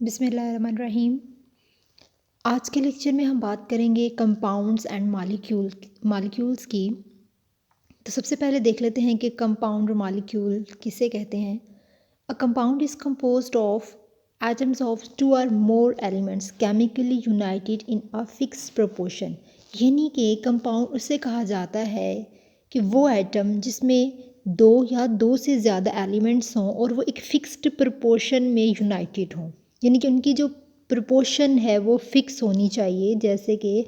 बिस्मिल्लाहिर्रहमानिर्रहीम। आज के लेक्चर में हम बात करेंगे कंपाउंड्स एंड मालिक्यूल्स की। तो सबसे पहले देख लेते हैं कि कंपाउंड और मालिक्यूल किसे कहते हैं। A compound is composed of atoms of two और more elements chemically united in a fixed proportion. यानी कि कंपाउंड उसे कहा जाता है कि वो एटम जिसमें दो या दो से ज़्यादा एलिमेंट्स हों और वो एक फ़िक्स्ड प्रोपोर्शन में यूनाइटेड हों, यानी कि उनकी जो प्रोपोर्शन है वो फिक्स होनी चाहिए। जैसे कि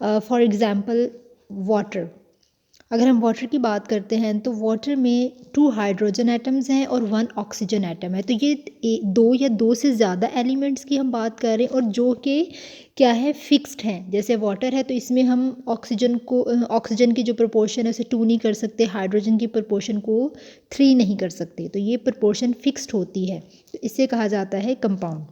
फॉर एग्ज़ाम्पल वाटर, अगर हम वाटर की बात करते हैं तो वाटर में 2 हाइड्रोजन एटम्स हैं और 1 ऑक्सीजन एटम है। तो ये दो या दो से ज़्यादा एलिमेंट्स की हम बात कर रहे हैं और जो कि क्या है, फिक्स्ड हैं। जैसे वाटर है तो इसमें हम ऑक्सीजन की जो प्रोपोर्शन है उसे 2 नहीं कर सकते, हाइड्रोजन की प्रोपोर्शन को 3 नहीं कर सकते। तो ये प्रोपोर्शन फिक्स्ड होती है, तो इसे कहा जाता है कंपाउंड।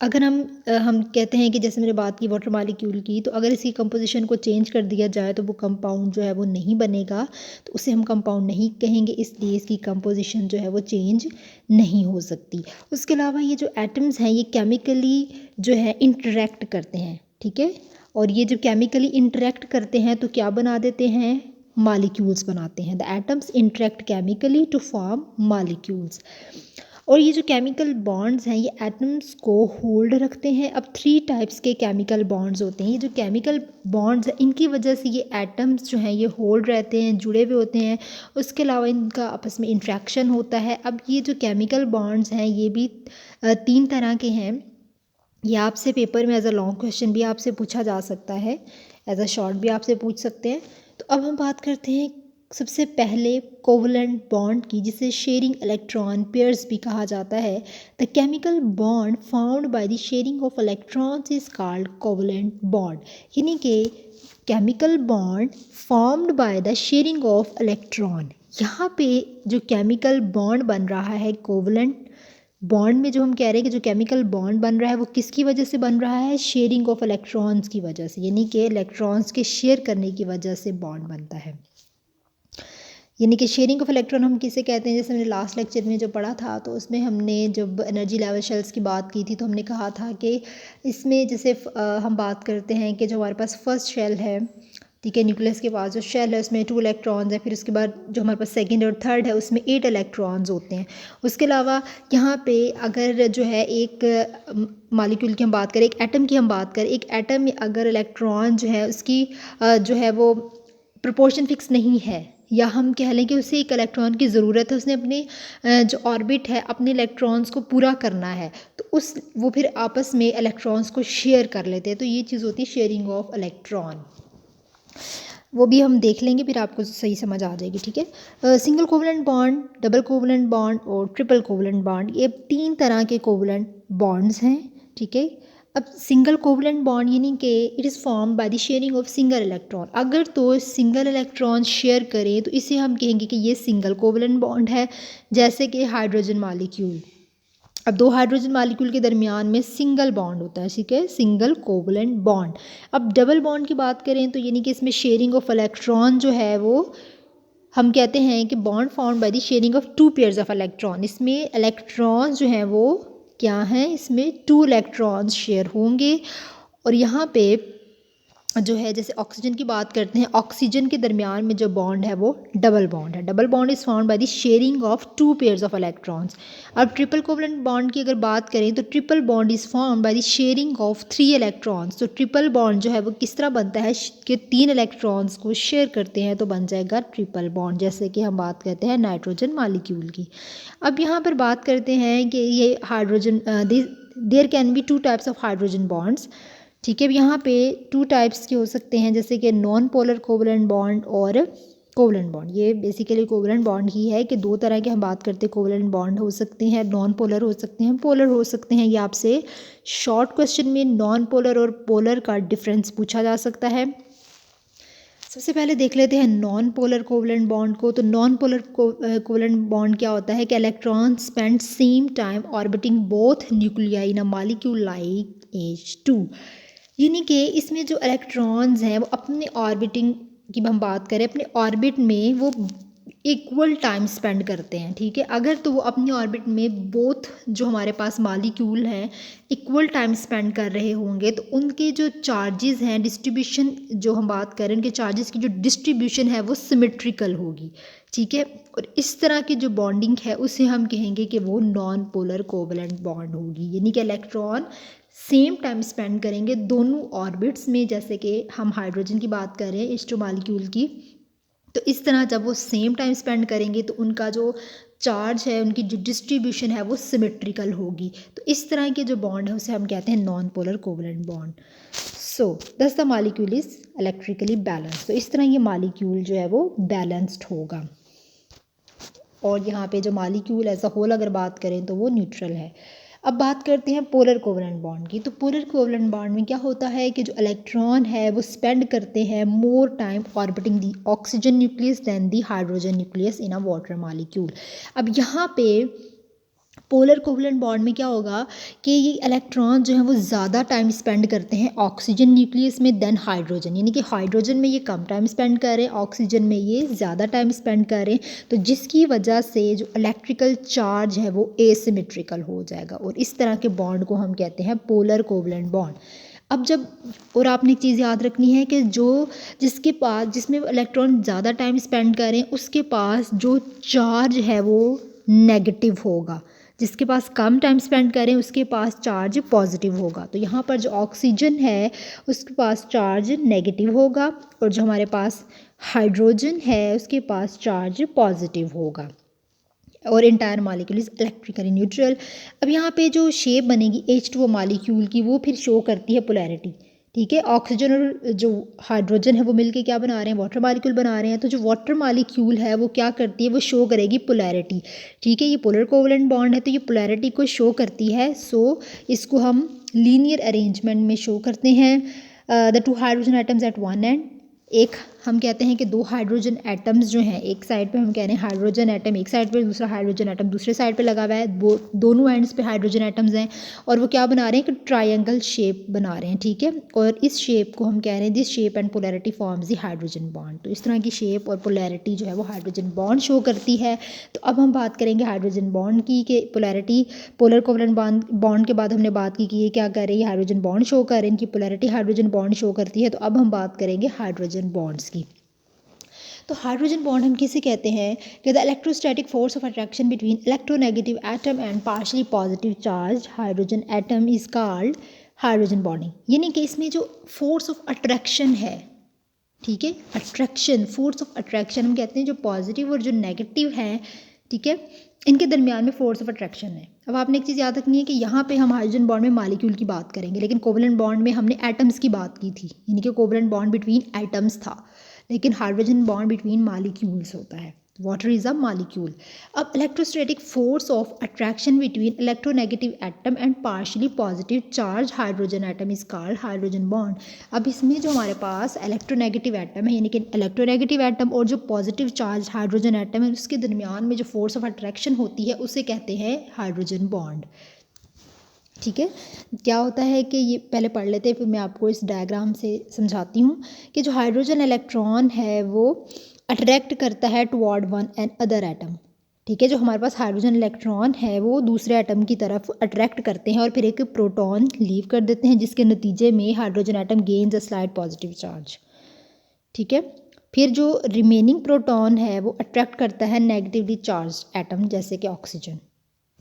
अगर हम कहते हैं कि जैसे मैंने बात की वाटर मॉलिक्यूल की, तो अगर इसकी कंपोजिशन को चेंज कर दिया जाए तो वो कंपाउंड जो है वो नहीं बनेगा, तो उसे हम कंपाउंड नहीं कहेंगे, इसलिए इसकी कंपोजिशन जो है वो चेंज नहीं हो सकती। उसके अलावा ये जो एटम्स हैं ये केमिकली जो है इंटरेक्ट करते हैं, ठीक है। और ये जब केमिकली इंटरेक्ट करते हैं तो क्या बना देते हैं, मॉलिक्यूल्स बनाते हैं। The atoms interact chemically to form molecules. और ये जो केमिकल बॉन्ड्स हैं ये एटम्स को होल्ड रखते हैं। अब 3 टाइप्स के केमिकल बॉन्ड्स होते हैं। ये जो केमिकल बॉन्ड्स हैं इनकी वजह से ये एटम्स जो हैं ये होल्ड रहते हैं, जुड़े हुए होते हैं। उसके अलावा इनका आपस में इंट्रैक्शन होता है। अब ये जो केमिकल बॉन्ड्स हैं ये भी 3 तरह के हैं। ये आपसे पेपर में एज अ लॉन्ग क्वेश्चन भी आपसे पूछा जा सकता है, एज अ शॉर्ट भी आपसे पूछ सकते हैं। तो अब हम बात करते हैं सबसे पहले कोवलेंट बॉन्ड की, जिसे शेयरिंग इलेक्ट्रॉन पेयर्स भी कहा जाता है। The chemical bond found by the sharing of electrons is called covalent bond. यानी कि chemical bond formed by the sharing of electron. यहाँ पे जो केमिकल बॉन्ड बन रहा है कोवलेंट बॉन्ड में, जो हम कह रहे हैं कि जो केमिकल बॉन्ड बन रहा है वो किसकी वजह से बन रहा है, शेयरिंग ऑफ इलेक्ट्रॉन्स की वजह से। यानी कि इलेक्ट्रॉन्स के शेयर करने की वजह से बॉन्ड बनता है। यानी कि शेयरिंग ऑफ इलेक्ट्रॉन हम किसे कहते हैं, जैसे हमने लास्ट लेक्चर में जो पढ़ा था तो उसमें हमने जब एनर्जी लेवल शेल्स की बात की थी तो हमने कहा था कि इसमें जैसे हम बात करते हैं कि जो हमारे पास फर्स्ट शेल है, ठीक है, न्यूक्लियस के पास जो शेल है उसमें 2 इलेक्ट्रॉन्स है। फिर उसके बाद जो हमारे पास सेकंड और थर्ड है उसमें 8 इलेक्ट्रॉन्स होते हैं। उसके अलावा यहाँ पे अगर जो है एक मॉलिक्यूल की हम बात करें, एक एटम की हम बात करें, एक एटम में अगर इलेक्ट्रॉन जो है उसकी जो है वो प्रोपोर्शन फिक्स नहीं है, या हम कह लें कि उसे एक इलेक्ट्रॉन की ज़रूरत है, उसने अपने जो ऑर्बिट है अपने इलेक्ट्रॉन्स को पूरा करना है, तो वो फिर आपस में इलेक्ट्रॉन्स को शेयर कर लेते हैं। तो ये चीज़ होती है शेयरिंग ऑफ इलेक्ट्रॉन। वो भी हम देख लेंगे, फिर आपको सही समझ आ जाएगी, ठीक है। Single covalent bond, double covalent bond और ट्रिपल कोवलेंट बॉन्ड, ये 3 तरह के कोवलेंट बॉन्ड्स हैं, ठीक है। अब सिंगल कोवलेंट बॉन्ड यानी कि it is form by the sharing of single electron. अगर तो सिंगल इलेक्ट्रॉन शेयर करें तो इसे हम कहेंगे कि ये सिंगल कोवलेंट बॉन्ड है। जैसे कि हाइड्रोजन मॉलिक्यूल, अब 2 हाइड्रोजन मॉलिक्यूल के दरमियान में सिंगल बॉन्ड होता है, ठीक है, सिंगल कोवलेंट बॉन्ड। अब डबल बॉन्ड की बात करें तो यानी कि इसमें शेयरिंग ऑफ इलेक्ट्रॉन जो है वो हम कहते हैं कि bond found by the sharing of 2 pairs of electron. इसमें इलेक्ट्रॉन्स जो हैं वो क्या हैं, इसमें 2 इलेक्ट्रॉन्स शेयर होंगे। और यहाँ पे जो है जैसे ऑक्सीजन की बात करते हैं, ऑक्सीजन के दरमियान में जो बॉन्ड है वो डबल बॉन्ड है। Double bond is found by the sharing of 2 pairs of electrons. अब ट्रिपल कोवलेंट बॉन्ड की अगर बात करें तो triple bond is found by the sharing of 3 electrons. तो ट्रिपल बॉन्ड जो है वो किस तरह बनता है कि 3 इलेक्ट्रॉन्स को शेयर करते हैं तो बन जाएगा ट्रिपल बॉन्ड, जैसे कि हम बात करते हैं नाइट्रोजन मॉलिक्यूल की। अब यहाँ पर बात करते हैं कि ये hydrogen, there can be 2 types of hydrogen bonds, ठीक है। यहाँ पे 2 टाइप्स के हो सकते हैं, जैसे कि नॉन पोलर कोवलेंट बॉन्ड और कोवलेंट बॉन्ड। ये बेसिकली कोवलेंट बॉन्ड ही है कि 2 तरह के हम बात करते हैं, कोवलेंट बॉन्ड हो सकते हैं, नॉन पोलर हो सकते हैं, पोलर हो सकते हैं। ये आपसे शॉर्ट क्वेश्चन में नॉन पोलर और पोलर का डिफरेंस पूछा जा सकता है। सबसे पहले देख लेते हैं नॉन पोलर कोवलेंट बॉन्ड को। तो नॉन पोलर कोवलेंट बॉन्ड क्या होता है कि electron spend same time orbiting both nuclei in a molecule like H2। यानी कि इसमें जो इलेक्ट्रॉन्स हैं वो अपने ऑर्बिटिंग की हम बात करें, अपने ऑर्बिट में वो इक्वल टाइम स्पेंड करते हैं, ठीक है। अगर तो वो अपनी ऑर्बिट में बोथ जो हमारे पास मॉलिक्यूल हैं इक्वल टाइम स्पेंड कर रहे होंगे तो उनके जो चार्जेस हैं डिस्ट्रीब्यूशन, जो हम बात करें उनके चार्जेस की जो डिस्ट्रीब्यूशन है वो सिमेट्रिकल होगी, ठीक है। और इस तरह की जो बॉन्डिंग है उसे हम कहेंगे कि वो नॉन पोलर कोवलेंट बॉन्ड होगी, यानी कि इलेक्ट्रॉन सेम टाइम स्पेंड करेंगे दोनों ऑर्बिट्स में। जैसे कि हम हाइड्रोजन की बात कर रहे हैं इस मॉलिक्यूल की, तो इस तरह जब वो सेम टाइम स्पेंड करेंगे तो उनका जो चार्ज है उनकी जो डिस्ट्रीब्यूशन है वो सिमेट्रिकल होगी। तो इस तरह के जो बॉन्ड है उसे हम कहते हैं नॉन पोलर कोवलेंट बॉन्ड। सो दस the molecule is electrically balanced. तो इस तरह ये मॉलिक्यूल जो है वो बैलेंस्ड होगा। और यहाँ पे जो मॉलिक्यूल एज अ होल अगर बात करें तो वो न्यूट्रल है। अब बात करते हैं पोलर कोवलेंट बॉन्ड की। तो पोलर कोवलेंट बॉन्ड में क्या होता है कि जो इलेक्ट्रॉन है वो स्पेंड करते हैं more time orbiting the oxygen nucleus than the hydrogen nucleus in a water molecule. अब यहाँ पे पोलर कोवलेंट बॉन्ड में क्या होगा कि ये इलेक्ट्रॉन जो है वो ज़्यादा टाइम स्पेंड करते हैं ऑक्सीजन न्यूक्लियस में देन हाइड्रोजन, यानी कि हाइड्रोजन में ये कम टाइम स्पेंड कर रहे हैं, ऑक्सीजन में ये ज़्यादा टाइम स्पेंड कर रहे हैं। तो जिसकी वजह से जो इलेक्ट्रिकल चार्ज है वो एसिमेट्रिकल हो जाएगा और इस तरह के बॉन्ड को हम कहते हैं पोलर कोवलेंट बॉन्ड। अब जब और आपने एक चीज़ याद रखनी है कि जो जिसके पास जिसमें इलेक्ट्रॉन ज़्यादा टाइम स्पेंड करें उसके पास जो चार्ज है वो नेगेटिव होगा, जिसके पास कम टाइम स्पेंड करें उसके पास चार्ज पॉजिटिव होगा। तो यहाँ पर जो ऑक्सीजन है उसके पास चार्ज नेगेटिव होगा और जो हमारे पास हाइड्रोजन है उसके पास चार्ज पॉजिटिव होगा और entire molecule is electrically neutral. अब यहाँ पे जो शेप बनेगी H2O मॉलिक्यूल की वो फिर शो करती है पोलैरिटी, ठीक है। ऑक्सीजन और जो हाइड्रोजन है वो मिलके क्या बना रहे हैं, वाटर मॉलिक्यूल बना रहे हैं। तो जो वाटर मॉलिक्यूल है वो क्या करती है, वो शो करेगी पोलैरिटी, ठीक है। ये पोलर कोवलेंट बॉन्ड है तो ये पोलैरिटी को शो करती है। सो इसको हम लीनियर अरेंजमेंट में शो करते हैं। The two hydrogen atoms at one end, एक हम कहते हैं कि दो हाइड्रोजन एटम्स जो हैं एक साइड पे हम कह रहे हैं हाइड्रोजन एटम एक साइड पे, दूसरा हाइड्रोजन एटम दूसरे साइड पे लगा हुआ है, वो दोनों एंड्स पे हाइड्रोजन एटम्स हैं और वो क्या बना रहे हैं, कि ट्रायंगल शेप बना रहे हैं, ठीक है। और इस शेप को हम कह रहे हैं this shape and polarity forms the hydrogen bond. तो इस तरह की शेप और पोलैरिटी जो है वो हाइड्रोजन बॉन्ड शो करती है। तो अब हम बात करेंगे हाइड्रोजन बॉन्ड की, कि पोलैरिटी पोलर कोवलेंट बॉन्ड के बाद हमने बात की कि ये क्या कर रही है, हाइड्रोजन बॉन्ड शो कर रहे हैं, इनकी पोलैरिटी हाइड्रोजन बॉन्ड शो करती है। तो अब हम बात करेंगे हाइड्रोजन बॉन्ड्स की। तो हाइड्रोजन बॉन्ड हम किसे कहते हैं कि the electrostatic force of attraction between electronegative atom and partially positive charge hydrogen atom is called hydrogen bonding. यानी कि इसमें जो फोर्स ऑफ अट्रैक्शन है, ठीक है, अट्रैक्शन, फोर्स ऑफ अट्रैक्शन हम कहते हैं जो पॉजिटिव और जो नेगेटिव है, ठीक है, इनके दरमियान में फोर्स ऑफ अट्रैक्शन है। अब आपने एक चीज़ याद रखनी है कि यहाँ पे हम हाइड्रोजन बॉन्ड में मॉलिक्यूल की बात करेंगे लेकिन कोवलेंट बॉन्ड में हमने एटम्स की बात की थी, यानी कि कोवलेंट बॉन्ड बिटवीन एटम्स था, लेकिन हाइड्रोजन बॉन्ड बिटवीन मॉलिक्यूल्स होता है। Water is a molecule. अब electrostatic force of attraction between electronegative atom and partially positive charge hydrogen atom is called hydrogen bond. अब इसमें जो हमारे पास इलेक्ट्रोनेगेटिव एटम है, यानी कि इलेक्ट्रोनेगेटिव एटम और जो पॉजिटिव चार्ज हाइड्रोजन एटम है उसके दरमियान में जो फोर्स ऑफ अट्रैक्शन होती है उसे कहते हैं हाइड्रोजन बॉन्ड, ठीक है। क्या होता है कि ये पहले पढ़ लेते हैं फिर मैं आपको इस डायग्राम से समझाती हूँ कि जो हाइड्रोजन इलेक्ट्रॉन है वो अट्रैक्ट करता है toward one and other atom, ठीक है। जो हमारे पास हाइड्रोजन इलेक्ट्रॉन है वो दूसरे एटम की तरफ अट्रैक्ट करते हैं और फिर एक प्रोटॉन लीव कर देते हैं जिसके नतीजे में hydrogen atom gains a slight positive charge, ठीक है। फिर जो रिमेनिंग प्रोटॉन है वो अट्रैक्ट करता है नेगेटिवली चार्ज एटम जैसे कि ऑक्सीजन।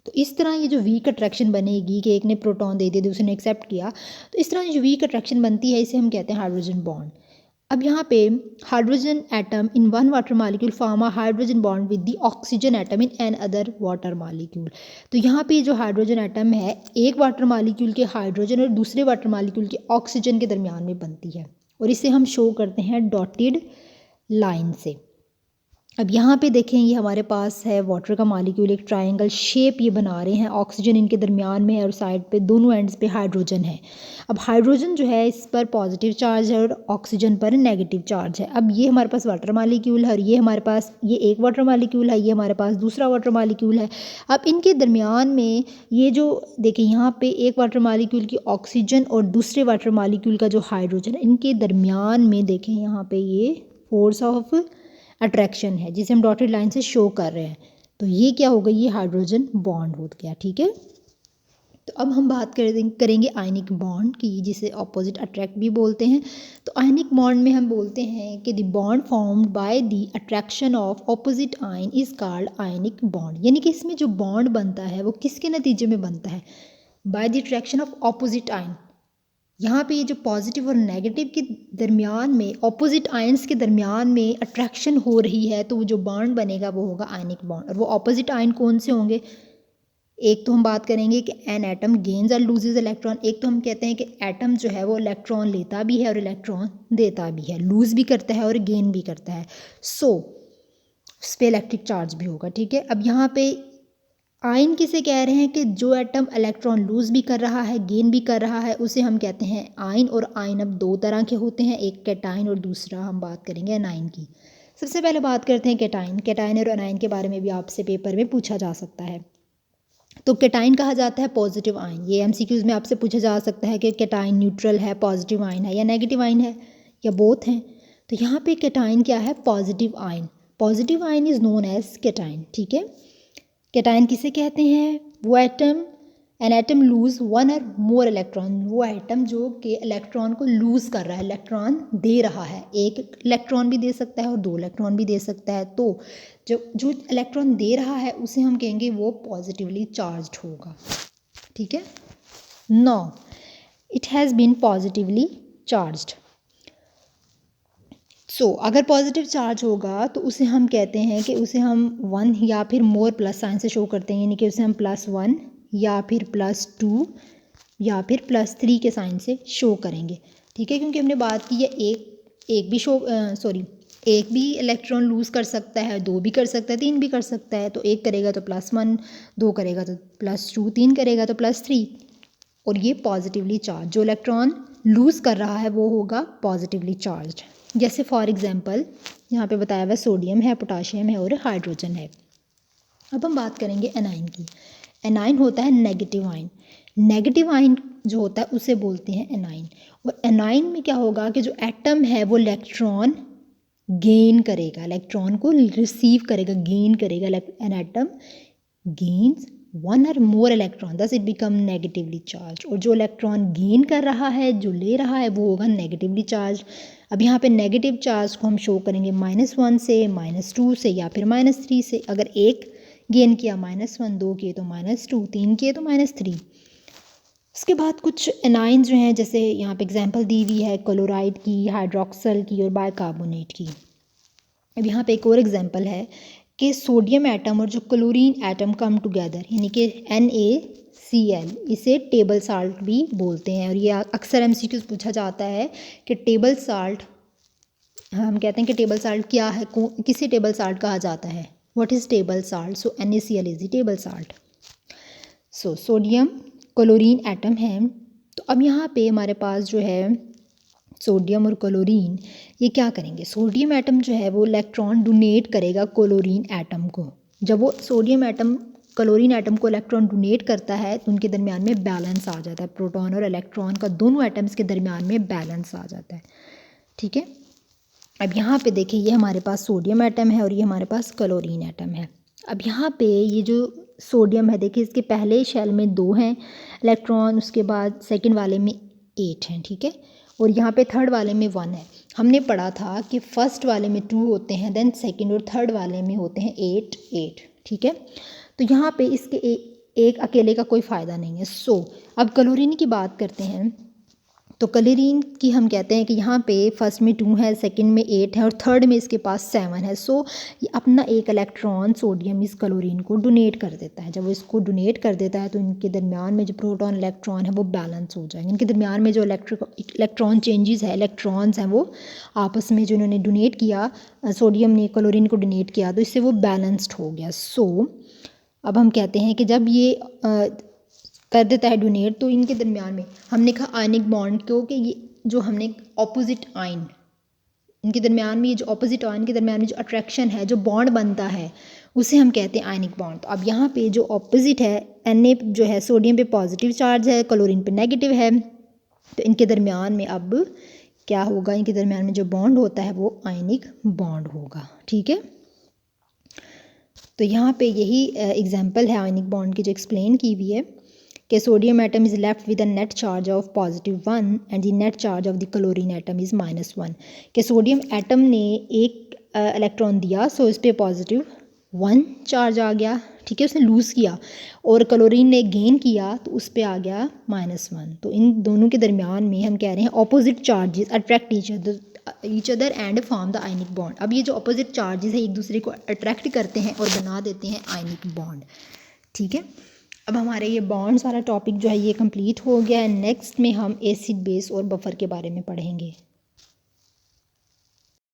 तो इस तरह ये जो वीक अट्रैक्शन बनेगी कि एक ने प्रोटॉन दे दिया दूसरे ने एक्सेप्ट किया, तो इस तरह जो वीक अट्रैक्शन बनती है इसे हम कहते हैं हाइड्रोजन बॉन्ड। अब यहाँ पे hydrogen atom in one water molecule form a hydrogen bond with the oxygen atom in an other water molecule. तो यहाँ पे जो हाइड्रोजन एटम है एक वाटर मॉलिक्यूल के हाइड्रोजन और दूसरे वाटर मॉलिक्यूल के ऑक्सीजन के दरमियान में बनती है और इसे हम शो करते हैं डॉटेड लाइन से। अब यहाँ पे देखें ये हमारे पास है वाटर का मॉलिक्यूल, एक ट्रायंगल शेप ये बना रहे हैं, ऑक्सीजन इनके दरमियान में है और साइड पे दोनों एंड्स पे हाइड्रोजन है। अब हाइड्रोजन जो है इस पर पॉजिटिव चार्ज है और ऑक्सीजन पर नेगेटिव चार्ज है। अब ये हमारे पास वाटर मॉलिक्यूल है और ये हमारे पास ये एक वाटर मॉलिक्यूल है, ये हमारे पास दूसरा वाटर मॉलिक्यूल है। अब इनके दरमियान में ये जो देखें यहाँ पे एक वाटर मॉलिक्यूल की ऑक्सीजन और दूसरे वाटर मॉलिक्यूल का जो हाइड्रोजन, इनके दरमियान में देखें यहाँ पे ये फोर्स ऑफ अट्रैक्शन है जिसे हम डॉटेड लाइन से शो कर रहे हैं। तो ये क्या हो गई, ये हाइड्रोजन बॉन्ड हो गया। ठीक है, तो अब हम बात करेंगे आयनिक बॉन्ड की, जिसे ऑपोजिट अट्रैक्ट भी बोलते हैं। तो आयनिक बॉन्ड में हम बोलते हैं कि the bond formed by the attraction of opposite ion is called ionic bond. यानी कि इसमें जो बॉन्ड बनता है वो किसके नतीजे में बनता है, by the attraction of opposite ion. यहाँ पे ये जो पॉजिटिव और नेगेटिव के दरमियान में, ऑपोजिट आयंस के दरमियान में अट्रैक्शन हो रही है, तो वो जो बॉन्ड बनेगा वो होगा आयनिक बॉन्ड। और वो ऑपोजिट आयन कौन से होंगे, एक तो हम बात करेंगे कि एन एटम गेन्स और लूजेज इलेक्ट्रॉन। एक तो हम कहते हैं कि एटम जो है वो इलेक्ट्रॉन लेता भी है और इलेक्ट्रॉन देता भी है, लूज़ भी करता है और गेन भी करता है। सो उस पर इलेक्ट्रिक चार्ज भी होगा। ठीक है, अब यहाँ पे आयन किसे कह रहे हैं कि जो एटम इलेक्ट्रॉन लूज़ भी कर रहा है, गेन भी कर रहा है, उसे हम कहते हैं आयन। और आयन अब दो तरह के होते हैं, एक कैटायन और दूसरा हम बात करेंगे एनायन की। सबसे पहले बात करते हैं कैटायन। कैटायन और एनायन के बारे में भी आपसे पेपर में पूछा जा सकता है। तो कैटायन कहा जाता है पॉजिटिव आयन। ये एमसीक्यूज में आपसे पूछा जा सकता है कि कैटायन न्यूट्रल है, पॉजिटिव आयन है या नेगेटिव आयन है या बोथ हैं। तो यहाँ पे कैटायन क्या है, positive ion. Positive ion is known as cation. ठीक है, कैटायन किसे कहते हैं, वो atom, an atom lose one or more electron, वो एटम जो कि इलेक्ट्रॉन को लूज कर रहा है, इलेक्ट्रॉन दे रहा है। एक इलेक्ट्रॉन भी दे सकता है और दो इलेक्ट्रॉन भी दे सकता है। तो जो इलेक्ट्रॉन दे रहा है उसे हम कहेंगे वो पॉजिटिवली चार्ज्ड होगा। ठीक है, no it has been positively charged. So अगर पॉजिटिव चार्ज होगा तो उसे हम कहते हैं कि उसे हम 1 या फिर मोर प्लस साइन से शो करते हैं, यानी कि उसे हम +1 या फिर +2 या फिर +3 के साइन से शो करेंगे। ठीक है, क्योंकि हमने बात की है एक भी इलेक्ट्रॉन लूज़ कर सकता है, दो भी कर सकता है, तीन भी कर सकता है। तो एक करेगा तो +1, दो करेगा तो +2, तीन करेगा तो +3। और ये पॉजिटिवली चार्ज, जो इलेक्ट्रॉन लूज़ कर रहा है वो होगा पॉजिटिवली चार्ज। जैसे फॉर एग्जांपल यहाँ पे बताया हुआ सोडियम है, पोटाशियम है और हाइड्रोजन है। अब हम बात करेंगे एनाइन की। एनाइन होता है नेगेटिव आयन। नेगेटिव आयन जो होता है उसे बोलते हैं एनाइन। और एनाइन में क्या होगा कि जो एटम है वो इलेक्ट्रॉन गेन करेगा, इलेक्ट्रॉन को रिसीव करेगा, गेन करेगा। An atom gains one or more electron, thus it become negatively charge. और जो इलेक्ट्रॉन गेन कर रहा है, जो ले रहा है, वो होगा नेगेटिवली चार्ज। अब यहाँ पे नेगेटिव चार्ज को हम शो करेंगे -1 से, -2 से या फिर -3 से। अगर एक गेन किया -1, दो किए तो -2, तीन किए तो -3। उसके बाद कुछ एनाइन जो हैं, जैसे यहाँ पे एग्जांपल दी हुई है क्लोराइड की, हाइड्रोक्सल की और बाइकार्बोनेट की। अब यहाँ पे एक और एग्जांपल है कि सोडियम एटम और जो क्लोरीन एटम कम टुगेदर, यानी कि NaCl, इसे टेबल साल्ट भी बोलते हैं। और ये अक्सर MCQs पूछा जाता है कि टेबल साल्ट, हम कहते हैं कि टेबल साल्ट क्या है, किसे टेबल साल्ट कहा जाता है, what is table salt. So NaCl is the table salt. So sodium chlorine atom है। तो अब यहाँ पे हमारे पास जो है सोडियम और क्लोरीन, ये क्या करेंगे, सोडियम एटम जो है वो इलेक्ट्रॉन डोनेट करेगा क्लोरीन एटम को। जब वो सोडियम एटम क्लोरीन एटम को इलेक्ट्रॉन डोनेट करता है तो उनके दरमियान में बैलेंस आ जाता है, प्रोटॉन और इलेक्ट्रॉन का दोनों एटम्स के दरमियान में बैलेंस आ जाता है। ठीक है, अब यहाँ पे देखिए ये हमारे पास सोडियम एटम है और ये हमारे पास क्लोरीन एटम है। अब यहाँ पे ये जो सोडियम है, देखिए इसके पहले शेल में 2 हैं इलेक्ट्रॉन, उसके बाद सेकंड वाले में 8 हैं। ठीक है, और यहाँ पे थर्ड वाले में 1 है। हमने पढ़ा था कि फर्स्ट वाले में 2 होते हैं, देन सेकंड और थर्ड वाले में होते हैं 8 8। ठीक है, तो यहाँ पे इसके एक अकेले का कोई फ़ायदा नहीं है। सो अब क्लोरीन की बात करते हैं। तो क्लोरीन की हम कहते हैं कि यहाँ पे फर्स्ट में 2 है, सेकंड में 8 है और थर्ड में इसके पास 7 है। सो ये अपना एक इलेक्ट्रॉन सोडियम इस क्लोरीन को डोनेट कर देता है। जब वो इसको डोनेट कर देता है तो इनके दरमियान में जो प्रोटॉन इलेक्ट्रॉन है वो बैलेंस हो जाएंगे। इनके दरमियान में जो इलेक्ट्रॉन चेंजेस है, इलेक्ट्रॉन्स हैं, वो आपस में जो इन्होंने डोनेट किया, सोडियम ने क्लोरीन को डोनेट किया, तो इससे वो बैलेंस्ड हो गया। सो अब हम कहते हैं कि जब ये कर देता है डोनेट, तो इनके दरमियान में हमने कहा आयनिक बॉन्ड, क्योंकि ये जो हमने ऑपोजिट आयन, इनके दरमियान में ये जो ऑपोजिट आयन के दरमियान में जो अट्रैक्शन है, जो बॉन्ड बनता है, उसे हम कहते हैं आयनिक बॉन्ड। तो अब यहाँ पे जो ऑपोजिट है, Na जो है सोडियम पे पॉजिटिव चार्ज है, क्लोरीन पे नेगेटिव है, तो इनके दरमियान में अब क्या होगा, इनके दरमियान में जो बॉन्ड होता है वो आयनिक बॉन्ड होगा। ठीक है, तो यहाँ पे यही एग्जांपल है आयनिक बॉन्ड की जो एक्सप्लेन की हुई है कि sodium atom is left with a net charge of +1 and the net charge of the chlorine atom is -1। कि सोडियम एटम ने एक इलेक्ट्रॉन दिया, सो इस पर +1 चार्ज आ गया। ठीक है, उसने लूज़ किया, और क्लोरीन ने गेन किया तो उस पर आ गया -1। तो इन दोनों के दरमियान में हम कह रहे हैं opposite charges attract each other and form the ionic bond. अब ये जो अपोजिट चार्जेस है एक दूसरे को अट्रैक्ट करते हैं और बना देते हैं आयनिक बॉन्ड। ठीक है, अब हमारे ये बॉन्ड्स वाला टॉपिक जो है ये कंप्लीट हो गया है। नेक्स्ट में हम एसिड बेस और बफर के बारे में पढ़ेंगे।